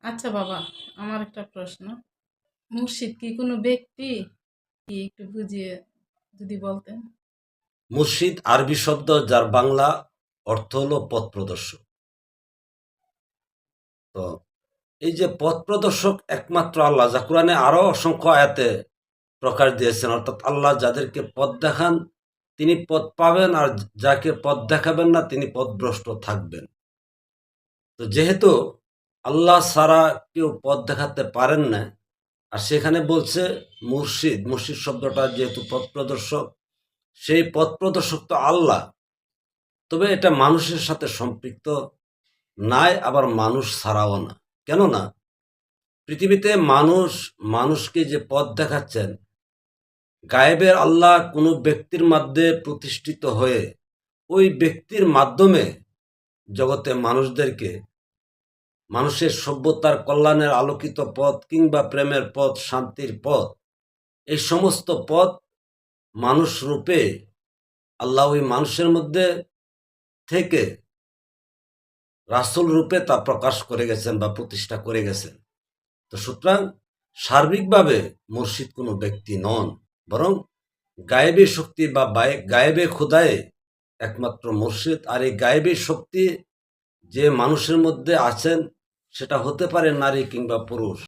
আচ্ছা বাবা, আমার একটা প্রশ্ন। মুর্শিদ কি কোনো ব্যক্তি? কি একটু বুঝিয়ে যদি বলতেন। মুর্শিদ আরবি শব্দ যার বাংলা অর্থ হলো পথ প্রদর্শক। তো এই যে পথ প্রদর্শক একমাত্র আল্লাহ, যা কোরআনে আরো অসংখ্য আয়াতে প্রকাশ দিয়েছেন, অর্থাৎ আল্লাহ যাদেরকে পথ দেখান তিনি পথ পাবেন, আর যাকে পথ দেখাবেন না তিনি পথভ্রষ্ট থাকবেন। তো যেহেতু আল্লাহ ছাড়া কেউ পথ দেখাতে পারেন না, আর সেখানে বলছে মুর্শিদ, মুর্শিদ শব্দটা যেহেতু পথ প্রদর্শক, সেই পথ প্রদর্শক তো আল্লাহ। তবে এটা মানুষের সাথে সম্পৃক্ত নাই, আবার মানুষ ছাড়াও না। কেননা পৃথিবীতে মানুষকে যে পথ দেখাচ্ছেন, গায়েবের আল্লাহ কোনো ব্যক্তির মধ্যে প্রতিষ্ঠিত হয়ে ওই ব্যক্তির মাধ্যমে জগতে মানুষের সভ্যতার কল্যাণের আলোকিত পথ কিংবা প্রেমের পথ, শান্তির পথ, এই সমস্ত পথ মানুষ রূপে আল্লাহ ওই মানুষের মধ্যে থেকে রাসূল রূপে তা প্রকাশ করে গেছেন বা প্রতিষ্ঠা করে গেছেন। তো সুতরাং সার্বিকভাবে মুর্শিদ কোনো ব্যক্তি নন, বরং গায়েবী শক্তি বা গায়েবে খোদায়ে একমাত্র মুর্শিদ। আর এই গায়েবী শক্তি যে মানুষের মধ্যে আছেন, সেটা হতে পারে নারী কিংবা পুরুষ।